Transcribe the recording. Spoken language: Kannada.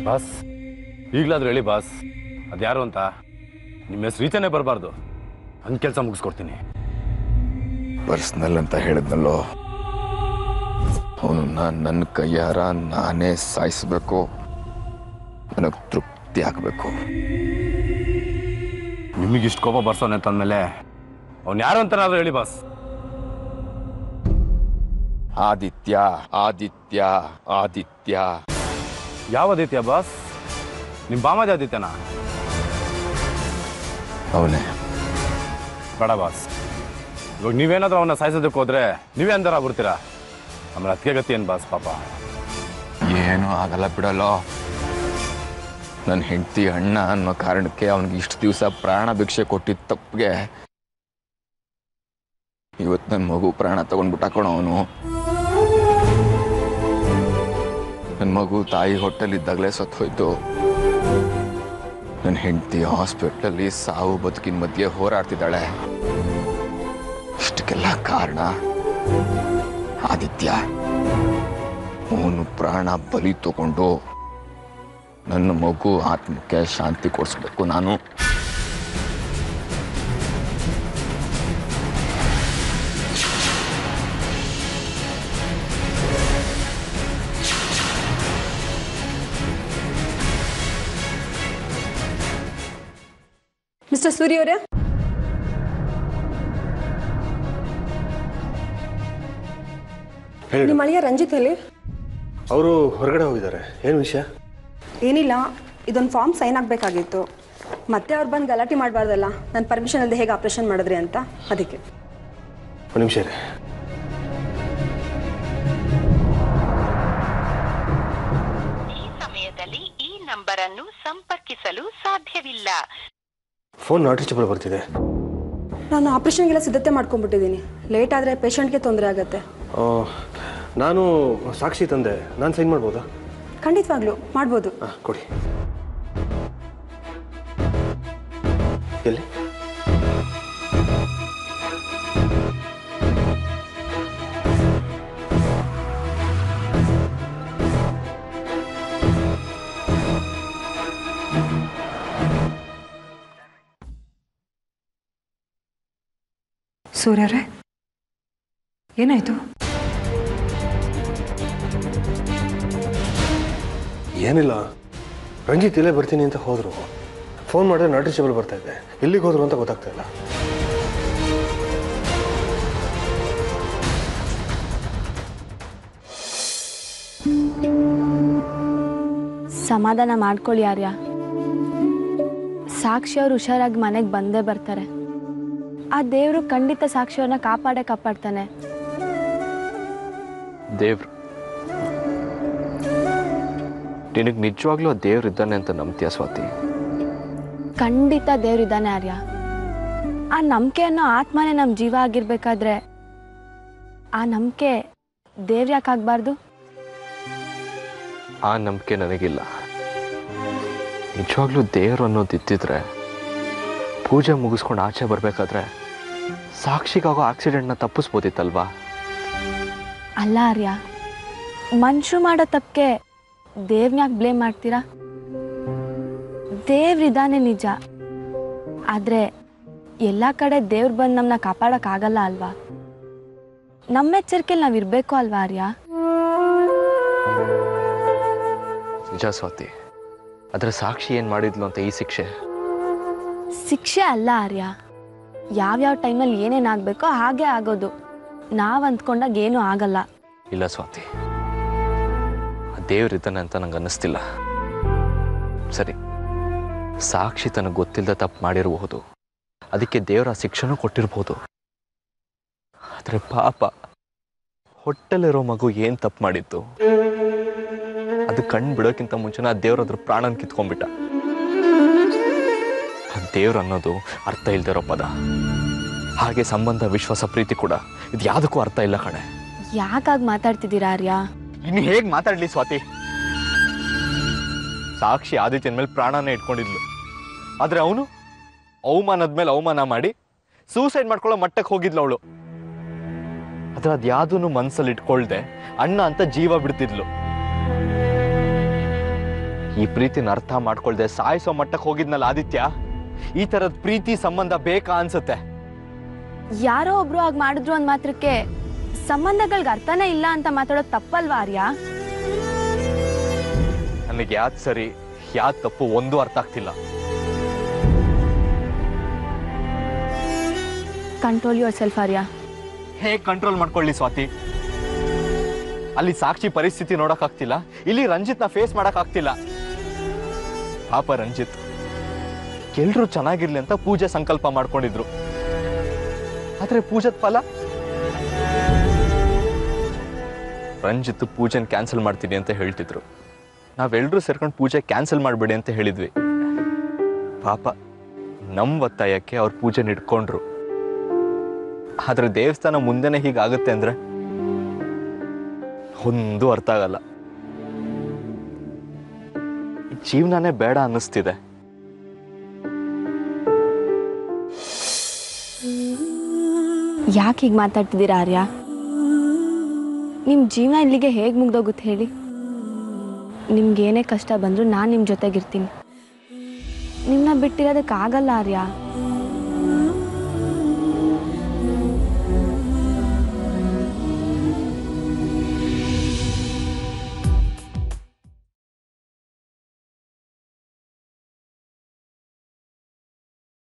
ಬಾಸ್ ಈಗಲಾದ್ರೂ ಹೇಳಿ ಬಾಸ್ ಅದ್ಯಾರು ಅಂತ. ನಿಮ್ಮ ಹೆಸರು ರೀತಿಯೇ ಬರಬಾರ್ದು. ಹಂಗೆ ಕೆಲಸ ಮುಗಿಸ್ಕೊಡ್ತೀನಿ. ಪರ್ಸ್ನಲ್ ಅಂತ ಹೇಳಿದ್ನಲ್ಲೋ, ಅವನು ನನ್ನ ಕೈಯಾರ ನಾನೇ ಸಾಯಿಸ್ಬೇಕು, ನನಗೆ ತೃಪ್ತಿ ಆಗಬೇಕು. ನಿಮಗಿಷ್ಟು ಕೋಪ ಬರ್ಸೋನೆ ಅಂತಂದ್ಮೇಲೆ ಅವ್ನು ಯಾರು ಅಂತನಾದ್ರೂ ಹೇಳಿ ಬಾಸ್. ಆದಿತ್ಯ ಆದಿತ್ಯ ಆದಿತ್ಯ. ಯಾವ ಆದಿತ್ಯ ಬಾಸ್? ನಿಮ್ಮ ಬಾಮಾದಿ ಆದಿತ್ಯನಾ? ಅವನೇ. ಬೇಡ ಬಾಸ್, ಇವಾಗ ನೀವೇನಾದ್ರೂ ಅವನ್ನ ಸಾಯಿಸೋದಕ್ಕೆ ಹೋದ್ರೆ ನೀವೇ ಅಂದರ ಆಗ್ಬಿಡ್ತೀರಾ. ಆಮೇಲೆ ಅದಕ್ಕೆ ಗತಿ ಏನು ಬಾಸ್? ಪಾಪ ಏನೂ ಆಗಲ್ಲ ಬಿಡಲ್ಲೋ. ನನ್ನ ಹೆಂಡತಿ ಅಣ್ಣ ಅನ್ನೋ ಕಾರಣಕ್ಕೆ ಅವನಿಗೆ ಇಷ್ಟು ದಿವಸ ಪ್ರಾಣ ಭಿಕ್ಷೆ ಕೊಟ್ಟಿದ್ದ ತಪ್ಪಿಗೆ ಇವತ್ತು ನನ್ನ ಮಗು ಪ್ರಾಣ ತಗೊಂಡ್ಬಿಟ್ಟ ಕಣೋ ಅವನು. ನನ್ನ ಮಗು ತಾಯಿ ಹೊಟ್ಟೆಲಿದ್ದಾಗಲೇ ಸತ್ತೋಯ್ತು. ನನ್ನ ಹೆಂಡತಿ ಹಾಸ್ಪಿಟ್ಲಲ್ಲಿ ಸಾವು ಬದುಕಿನ ಮಧ್ಯೆ ಹೋರಾಡ್ತಿದ್ದಾಳೆ. ಇಷ್ಟಕ್ಕೆಲ್ಲ ಕಾರಣ ಆದಿತ್ಯ. ಅವನು ಪ್ರಾಣ ಬಲಿ ತಗೊಂಡು ನನ್ನ ಮಗು ಆತ್ಮಕ್ಕೆ ಶಾಂತಿ ಕೊಡಿಸ್ಬೇಕು ನಾನು. ಮಿಸ್ಟರ್ ಸೂರ್ಯ ಅವರೇ, ನಿಮ್ಮ ಅಳಿಯ ರಂಜಿತ್ ಹೇಳಿ. ಅವರು ಹೊರಗಡೆ ಹೋಗಿದ್ದಾರೆ. ಏನು ವಿಷಯ? ಏನಿಲ್ಲ, ಇದೊಂದು ಫಾರ್ಮ್ ಸೈನ್ ಆಗಬೇಕಾಗಿತ್ತು. ಮತ್ತೆ ಅವ್ರು ಬಂದು ಗಲಾಟೆ ಮಾಡಬಾರ್ದಲ್ಲ, ನನ್ನ ಪರ್ಮಿಷನ್ ಅಲ್ಲದೆ ಹೇಗೆ ಆಪರೇಷನ್ ಮಾಡಿದ್ರಿ ಅಂತ, ಅದಕ್ಕೆ. ಒಂದು ನಿಮಿಷ ಇದೆ. ಈ ಸಮಯದಲ್ಲಿ ಈ ನಂಬರ್ ಅನ್ನು ಸಂಪರ್ಕಿಸಲು ಸಾಧ್ಯವಿಲ್ಲ. ಫೋನ್ ನಾಟ್ ರೀಚಬಲ್ ಬರ್ತಿದೆ. ನಾನು ಆಪರೇಷನ್ಗೆಲ್ಲ ಸಿದ್ಧತೆ ಮಾಡ್ಕೊಂಡ್ಬಿಟ್ಟಿದ್ದೀನಿ. ಲೇಟ್ ಆದರೆ ಪೇಷಂಟ್ಗೆ ತೊಂದರೆ ಆಗುತ್ತೆ. ನಾನು ಸಾಕ್ಷಿ ತಂದೆ, ನಾನು ಸೈನ್ ಮಾಡ್ಬೋದಾ? ಖಂಡಿತವಾಗ್ಲೂ ಮಾಡ್ಬೋದು. ಕೊಡಿ. ಎಲ್ಲಿ? ಸೂರ್ಯರೇ, ಏನಾಯ್ತು? ಏನಿಲ್ಲ, ರಂಜಿತ್ ಇಲ್ಲೇ ಬರ್ತೀನಿ ಅಂತ ಹೋದ್ರು. ಫೋನ್ ಮಾಡಿದ್ರೆ ನಾಟ್ ರೀಚಬಲ್ ಬರ್ತಾ ಇದೆ. ಎಲ್ಲಿಗೆ ಹೋದ್ರು ಅಂತ ಗೊತ್ತಾಗ್ತಾ ಇಲ್ಲ. ಸಮಾಧಾನ ಮಾಡ್ಕೊಳ್ಳಿ ಆರ್ಯ. ಸಾಕ್ಷಿ ಅವ್ರು ಹುಷಾರಾಗಿ ಮನೆಗೆ ಬಂದೇ ಬರ್ತಾರೆ. ಆ ದೇವರು ಖಂಡಿತ ಸಾಕ್ಷಿಯವ್ರನ್ನ ಕಾಪಾಡ್ತಾನೆ. ದೇವ್ರು ನಿನಗೆ ನಿಜವಾಗ್ಲೂ ಆ ದೇವ್ರಿದ್ದಾನೆ ಅಂತ ನಂಬ್ತೀಯ ಸ್ವಾತಿ? ಖಂಡಿತ ದೇವ್ರಿದ್ದಾನೆ ಆರ್ಯ. ಆ ನಂಬಿಕೆ ಅನ್ನೋ ಆತ್ಮನೇ ನಮ್ಮ ಜೀವ ಆಗಿರ್ಬೇಕಾದ್ರೆ ಆ ನಂಬಿಕೆ ದೇವ್ರು ಯಾಕಾಗಬಾರ್ದು? ಆ ನಂಬಿಕೆ ನನಗಿಲ್ಲ. ನಿಜವಾಗ್ಲೂ ದೇವ್ರು ಅನ್ನೋದಿದ್ದಿದ್ರೆ ಪೂಜೆ ಮುಗಿಸ್ಕೊಂಡು ಆಚೆ ಬರಬೇಕಾದ್ರೆ ಸಾಕ್ಷಿಗಾಗೋ ಆಕ್ಸಿಡೆಂಟ್ನ ತಪ್ಪಿಸ್ಬೋದಿತ್ತಲ್ವಾ? ಅಲ್ಲ ಆರ್ಯ, ಮನುಷ್ಯರು ಮಾಡೋ ತಪ್ಪಿಗೆ ದೇವ್ರನ್ಯಾಕೆ ಬ್ಲೇಮ್ ಮಾಡ್ತೀರಾ? ದೇವ್ರಿದ್ದಾನೆ ನಿಜ, ಆದರೆ ಎಲ್ಲ ಕಡೆ ದೇವ್ರು ಬಂದು ನಮ್ಮನ್ನ ಕಾಪಾಡೋಕ್ಕಾಗಲ್ಲ ಅಲ್ವಾ? ನಮ್ಮ ಎಚ್ಚರಿಕೆಯಲ್ಲಿ ನಾವು ಇರಬೇಕು ಅಲ್ವಾ ಆರ್ಯ? ನಿಜ ಸ್ವಾತಿ, ಆದರೆ ಸಾಕ್ಷಿ ಏನು ಮಾಡಿದ್ಲು ಅಂತ ಈ ಶಿಕ್ಷೆ ಅಲ್ಲ ಆರ್ಯ. ಯಾವ್ಯಾವ ಟೈಮಲ್ಲಿ ಏನೇನಾಗಬೇಕೋ ಹಾಗೆ ಆಗೋದು. ನಾವು ಅಂದ್ಕೊಂಡಾಗ ಏನೂ ಆಗಲ್ಲ. ಇಲ್ಲ ಸ್ವಾತಿ, ಆ ದೇವ್ರಿದ್ದಾನೆ ಅಂತ ನಂಗೆ ಅನ್ನಿಸ್ತಿಲ್ಲ. ಸರಿ, ಸಾಕ್ಷಿ ತನಗೆ ಗೊತ್ತಿಲ್ಲದ ತಪ್ಪು ಮಾಡಿರಬಹುದು, ಅದಕ್ಕೆ ದೇವರ ಶಿಕ್ಷೆನೂ ಕೊಟ್ಟಿರ್ಬೋದು. ಆದರೆ ಪಾಪ ಹೊಟ್ಟೆಲಿರೋ ಮಗು ಏನು ತಪ್ಪು ಮಾಡಿತ್ತು? ಅದು ಕಣ್ಣು ಬಿಡೋಕ್ಕಿಂತ ಮುಂಚೆನ ಆ ದೇವ್ರ ಅದ್ರ ಪ್ರಾಣನ ಕಿತ್ಕೊಂಡ್ಬಿಟ್ಟ. ಆ ದೇವ್ರು ಅನ್ನೋದು ಅರ್ಥ ಇಲ್ದಿರೋ ಪದ. ಹಾಗೆ ಸಂಬಂಧ, ವಿಶ್ವಾಸ, ಪ್ರೀತಿ ಕೂಡ ಇದು ಯಾವುದಕ್ಕೂ ಅರ್ಥ ಇಲ್ಲ ಕಣೆ. ಯಾಕಾಗಿ ಮಾತಾಡ್ತಿದ್ದೀರಾ ಆರ್ಯ? ಇನ್ನು ಹೇಗೆ ಮಾತಾಡ್ಲಿ ಸ್ವಾತಿ? ಸಾಕ್ಷಿ ಆದಿತ್ಯನ ಮೇಲೆ ಪ್ರಾಣನೇ ಇಟ್ಕೊಂಡಿದ್ಲು, ಆದ್ರೆ ಅವನು ಅವಮಾನದ ಮೇಲೆ ಅವಮಾನ ಮಾಡಿ ಸೂಸೈಡ್ ಮಾಡ್ಕೊಳ್ಳೋ ಮಟ್ಟಕ್ಕೆ ಹೋಗಿದ್ಲು ಅವಳು. ಆದ್ರೆ ಅದ್ಯಾವುದನ್ನು ಮನಸ್ಸಲ್ಲಿ ಇಟ್ಕೊಳ್ದೆ ಅಣ್ಣ ಅಂತ ಜೀವ ಬಿಡ್ತಿದ್ಲು. ಈ ಪ್ರೀತಿನ ಅರ್ಥ ಮಾಡ್ಕೊಳ್ದೆ ಸಾಯಿಸೋ ಮಟ್ಟಕ್ಕೆ ಹೋಗಿದ್ನಲ್ಲ ಆದಿತ್ಯ, ಈ ಥರದ ಪ್ರೀತಿ ಸಂಬಂಧ ಬೇಕಾ ಅನ್ಸುತ್ತೆ. ಯಾರೋ ಒಬ್ರು ಹಾಗೆ ಮಾಡಿದ್ರು ಅಂದ್ ಮಾತ್ರಕ್ಕೆ ಸಂಬಂಧಗಳಿಗೆ ಅರ್ಥನೇ ಇಲ್ಲ ಅಂತ ಮಾತಾಡೋದು ತಪ್ಪಲ್ವಾ ಆರ್ಯ? ನನಗೆ ಯಾವ್ದು ಸರಿ ಯಾವ್ದು ತಪ್ಪು ಒಂದೂ ಅರ್ಥ ಆಗ್ತಿಲ್ಲ. ಕಂಟ್ರೋಲ್ ಯುವರ್ ಸೆಲ್ಫ್ ಆರ್ಯ. ಹೇಗೆ ಕಂಟ್ರೋಲ್ ಮಾಡ್ಕೊಳ್ಳಿ ಸ್ವಾತಿ? ಅಲ್ಲಿ ಸಾಕ್ಷಿ ಪರಿಸ್ಥಿತಿ ನೋಡಕ್ಕಾಗ್ತಿಲ್ಲ, ಇಲ್ಲಿ ರಂಜಿತ್ನ ಫೇಸ್ ಮಾಡಕ್ಕಾಗ್ತಿಲ್ಲ. ಪಾಪ ರಂಜಿತ್ ಎಲ್ರೂ ಚೆನ್ನಾಗಿರ್ಲಿ ಅಂತ ಪೂಜೆ ಸಂಕಲ್ಪ ಮಾಡ್ಕೊಂಡಿದ್ರು. ಆದ್ರೆ ಪೂಜದ ಫಲ? ರಂಜಿತ್ ಪೂಜೆನ ಕ್ಯಾನ್ಸಲ್ ಮಾಡ್ತೀನಿ ಅಂತ ಹೇಳ್ತಿದ್ರು. ನಾವೆಲ್ಲರೂ ಸೇರ್ಕೊಂಡು ಪೂಜೆ ಕ್ಯಾನ್ಸಲ್ ಮಾಡಬೇಡಿ ಅಂತ ಹೇಳಿದ್ವಿ. ಪಾಪ ನಮ್ಮ ಒತ್ತಾಯಕ್ಕೆ ಅವ್ರ ಪೂಜೆನ ಇಟ್ಕೊಂಡ್ರು. ಆದ್ರೆ ದೇವಸ್ಥಾನ ಮುಂದೆನೆ ಹೀಗಾಗುತ್ತೆ ಅಂದ್ರೆ ಒಂದು ಅರ್ಥ ಆಗಲ್ಲ. ಜೀವನನೇ ಬೇಡ ಅನ್ನಿಸ್ತಿದೆ. ಯಾಕೆ ಹೀಗೆ ಮಾತಾಡ್ತಿದ್ದೀರಾ ಆರ್ಯ? ನಿಮ್ಮ ಜೀವನ ಇಲ್ಲಿಗೆ ಹೇಗೆ ಮುಗ್ದೋಗುತ್ತೆ ಹೇಳಿ? ನಿಮ್ಗೇನೇ ಕಷ್ಟ ಬಂದರೂ ನಾನು ನಿಮ್ಮ ಜೊತೆಗಿರ್ತೀನಿ. ನಿಮ್ಮನ್ನ ಬಿಟ್ಟಿರೋದಕ್ಕಾಗಲ್ಲ ಆರ್ಯ.